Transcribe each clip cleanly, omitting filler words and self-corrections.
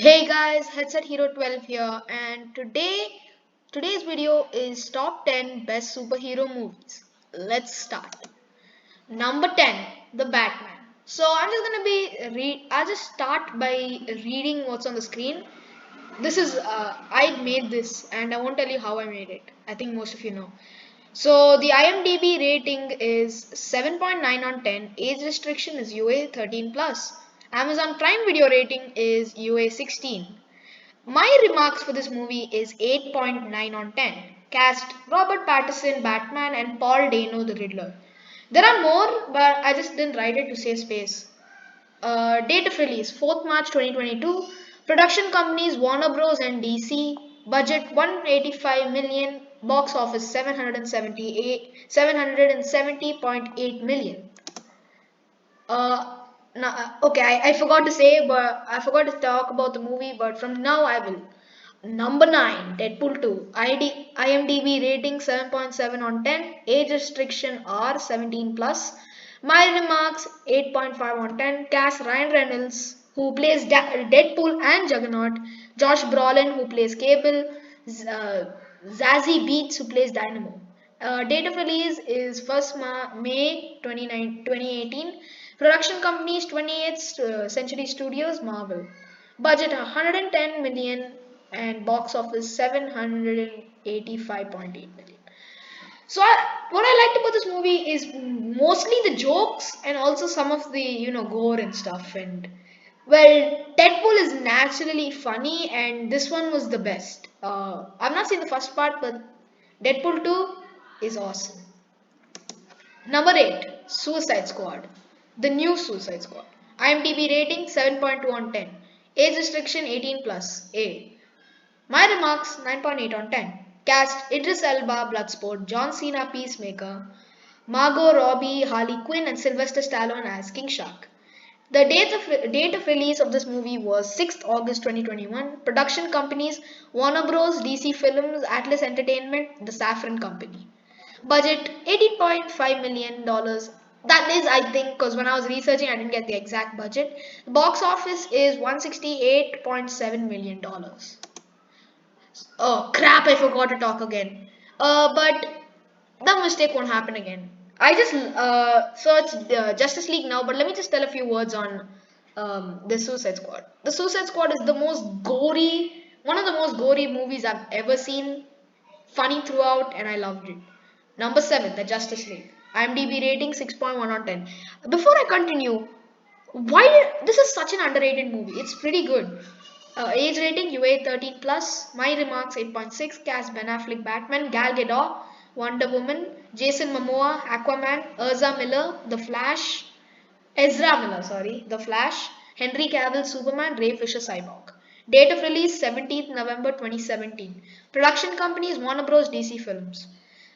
Hey guys, Headset Hero 12 here, and today's video is top 10 best superhero movies. Let's start. Number 10, The Batman. So I'm just gonna I'll just start by reading what's on the screen. I made this, and I won't tell you how I made it. I think most of you know. So the IMDb rating is 7.9 on 10. Age restriction is UA 13 plus. Amazon Prime Video rating is UA 16. My remarks for this movie is 8.9 on 10. Cast Robert Pattinson Batman and Paul Dano the Riddler. There are more, but I just didn't write it to save space. Date of release 4th March 2022. Production companies Warner Bros. And DC. Budget 185 million. Box office 770.8 million. Uh, okay, I forgot to say, but I forgot to talk about the movie, but from now I will. Number 9, Deadpool 2. IMDb rating 7.7 on 10. Age restriction R 17 plus. My remarks 8.5 on 10. Cast Ryan Reynolds, who plays Deadpool and Juggernaut. Josh Brolin, who plays Cable. Zazie Beetz, who plays Dynamo. Date of release is 1st May 2018. Production companies 20th Century Studios, Marvel. Budget 110 million and box office 785.8 million. So what I liked about this movie is mostly the jokes and also some of the gore and stuff. And well, Deadpool is naturally funny, and this one was the best. I've not seen the first part, but Deadpool 2 is awesome. Number 8, Suicide Squad. The new Suicide Squad. IMDb rating 7.2 on 10. Age restriction 18 plus. A. My remarks 9.8 on 10. Cast Idris Elba, Bloodsport, John Cena, Peacemaker, Margot Robbie, Harley Quinn, and Sylvester Stallone as King Shark. The date of release of this movie was 6th August 2021. Production companies Warner Bros, DC Films, Atlas Entertainment, The Saffron Company. Budget $18.5 million. That is, I think, because when I was researching, I didn't get the exact budget. The box office is $168.7 million. Oh crap, I forgot to talk again. But the mistake won't happen again. I just searched Justice League now, but let me just tell a few words on the Suicide Squad. The Suicide Squad is one of the most gory movies I've ever seen. Funny throughout, and I loved it. Number 7, The Justice League. IMDb rating 6.1 on 10. Before I continue, this is such an underrated movie? It's pretty good. Age rating UA 13 plus. My remarks 8.6. Cast Ben Affleck Batman, Gal Gadot, Wonder Woman, Jason Momoa, Aquaman, Ezra Miller, sorry, The Flash, Henry Cavill Superman, Ray Fisher Cyborg. Date of release 17th November 2017. Production companies Warner Bros. DC Films.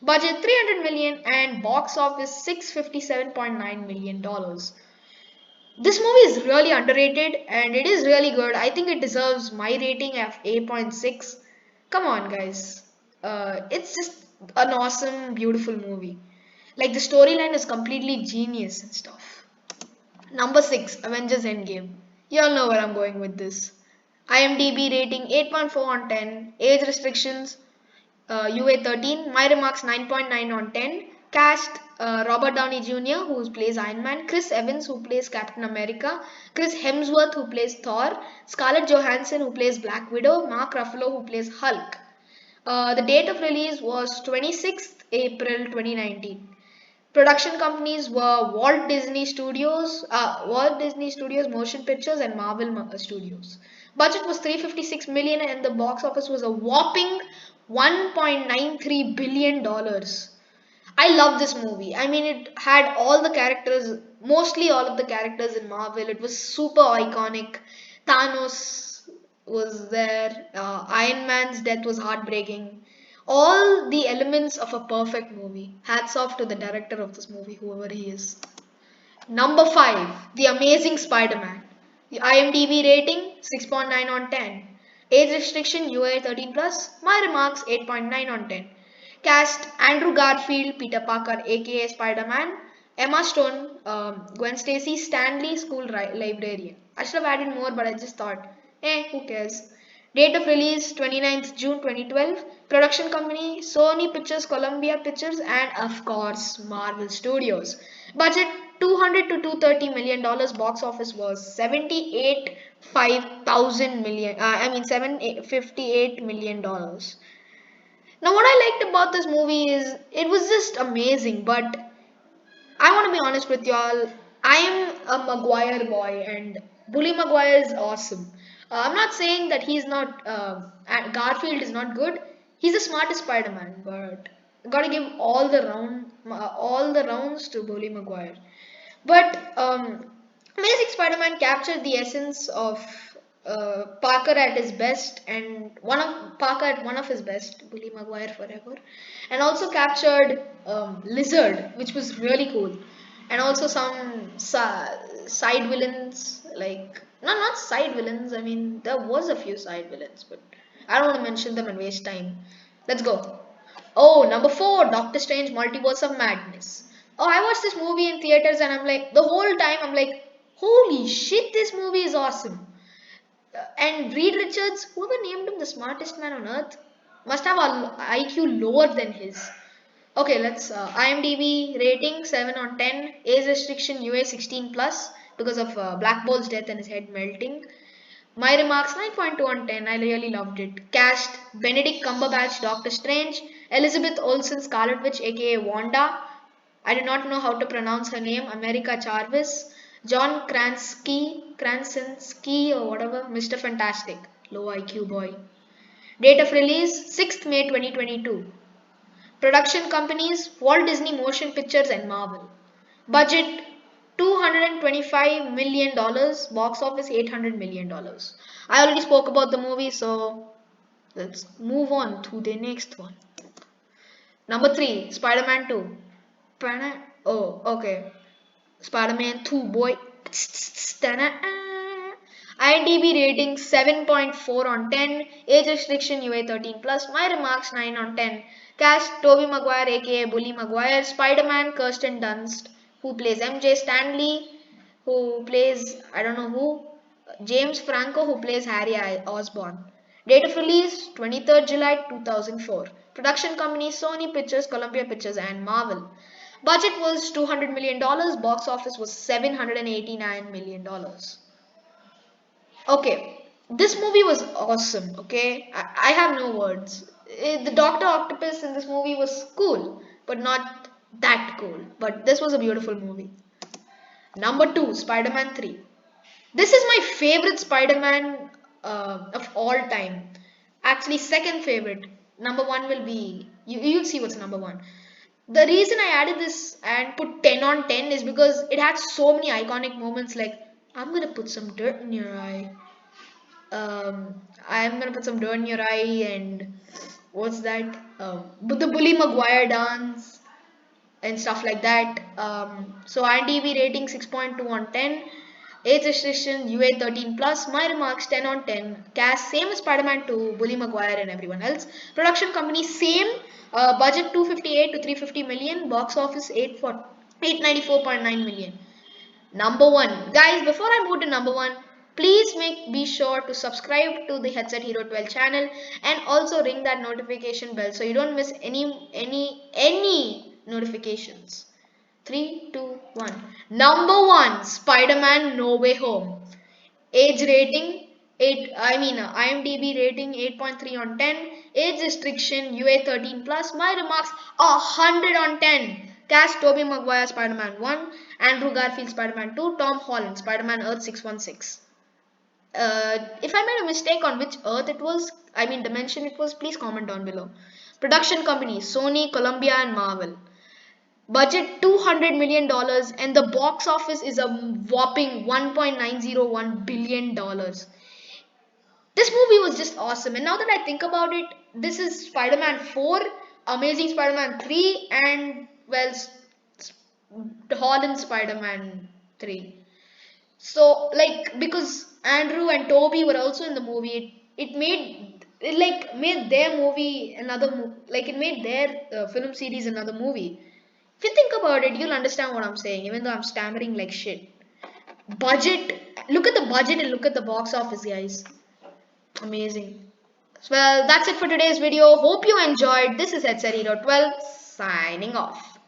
Budget 300 million and box office $657.9 million. This movie is really underrated and it is really good. I think it deserves my rating of 8.6. Come on, guys. It's just an awesome, beautiful movie. Like the storyline is completely genius and stuff. Number 6, Avengers Endgame. You all know where I'm going with this. IMDb rating 8.4 on 10. Age restrictions UA 13. My remarks 9.9 on 10. Cast Robert Downey Jr., who plays Iron Man, Chris Evans, who plays Captain America, Chris Hemsworth, who plays Thor, Scarlett Johansson, who plays Black Widow, Mark Ruffalo, who plays Hulk. The date of release was 26th April 2019. Production companies were Walt Disney Studios Motion Pictures, and Marvel Studios. Budget was 356 million, and the box office was a whopping 1.93 billion dollars. I love this movie. I mean, it had all the characters, mostly all of the characters in Marvel. It was super iconic. Thanos was there. Iron Man's death was heartbreaking. All the elements of a perfect movie. Hats off to the director of this movie, whoever he is. Number 5, The Amazing Spider-Man. The IMDb rating 6.9 on 10. Age restriction UA 13 plus. My remarks 8.9 on 10. Cast Andrew Garfield, Peter Parker, aka Spider-Man, Emma Stone, Gwen Stacy, Stanley, school librarian. I should have added more, but I just thought Who cares? Date of release 29th June 2012. Production company Sony Pictures, Columbia Pictures, and of course Marvel Studios. Budget 200 to 230 million dollars. Box office was 78 5,000 million. I mean 758 million dollars. Now, what I liked about this movie is it was just amazing, but I want to be honest with y'all. I am a Maguire boy, and Bully Maguire is awesome. I'm not saying that he's not. Garfield is not good. He's the smartest Spider-Man, but gotta give all the rounds to Bully Maguire. But Amazing Spider-Man captured the essence of Parker at his best, and one of Parker at one of his best, Bully Maguire forever, and also captured Lizard, which was really cool, and also some side villains like no, not side villains. I mean, there was a few side villains, but I don't want to mention them and waste time. Let's go. Oh, number four, Doctor Strange Multiverse of Madness. Oh, I watched this movie in theaters and I'm like, the whole time I'm like, holy shit, this movie is awesome. And Reed Richards, whoever named him the smartest man on earth, must have a IQ lower than his. Okay, let's IMDb rating 7 on 10, age restriction UA 16 plus because of Black Bolt's death and his head melting. My remarks 9.2 on 10. I really loved it. Cast Benedict Cumberbatch, Doctor Strange, Elizabeth Olsen, Scarlet Witch, aka Wanda. I do not know how to pronounce her name. America Jarvis, John Krasinski or whatever, Mr. Fantastic, low IQ boy. Date of release 6th May 2022. Production companies Walt Disney Motion Pictures and Marvel. Budget $225 million, box office $800 million. I already spoke about the movie, so let's move on to the next one. Number 3, Spider-Man 2. Oh, okay. Spider-Man 2, boy. IMDb rating 7.4 on 10. Age restriction UA 13 plus. My remarks 9 on 10. Cast Tobey Maguire aka Bully Maguire. Spider-Man Kirsten Dunst who plays MJ. Stanley who plays I don't know who. James Franco who plays Harry Osborn. Date of release 23rd July 2004. Production company Sony Pictures, Columbia Pictures and Marvel. Budget was $200 million. Box office was $789 million. Okay, this movie was awesome. Okay, I have no words. The Doctor Octopus in this movie was cool, but not that cool. But this was a beautiful movie. Number two, Spider-Man 3. This is my favorite Spider-Man of all time. Actually, second favorite. Number one will be you'll see what's number one. The reason I added this and put 10 on 10 is because it had so many iconic moments like I'm gonna put some dirt in your eye. I'm gonna put some dirt in your eye and what's that? The Bully Maguire dance and stuff like that. So IMDb rating 6.2 on 10. Age restriction UA 13 plus. My remarks 10 on 10. Cast same as Spider-Man 2, Bully Maguire and everyone else. Production company same. Budget 258 to 350 million. Box office 894.9 million. Number one, guys. Before I move to number one, please be sure to subscribe to the Headset Hero 12 channel and also ring that notification bell so you don't miss any notifications. 3, 2, 1. Number one, Spider-Man No Way Home. Age rating 8. IMDb rating 8.3 on 10. Age restriction UA 13 plus. My remarks 100 on 10. Cast Tobey Maguire Spider-Man 1, Andrew Garfield Spider-Man 2, Tom Holland Spider-Man Earth 616. If I made a mistake on which Earth it was, dimension it was, please comment down below. Production companies Sony, Columbia, and Marvel. Budget $200 million and the box office is a whopping $1.901 billion. This movie was just awesome. And now that I think about it, this is Spider-Man 4, Amazing Spider-Man 3, and Holland Spider-Man 3. So because Andrew and Toby were also in the movie, it made their movie it made their film series another movie. If you think about it, you'll understand what I'm saying, even though I'm stammering like shit. Budget. Look at the budget and look at the box office, guys. Amazing. Well, that's it for today's video. Hope you enjoyed. This is Headset Hero 12 signing off.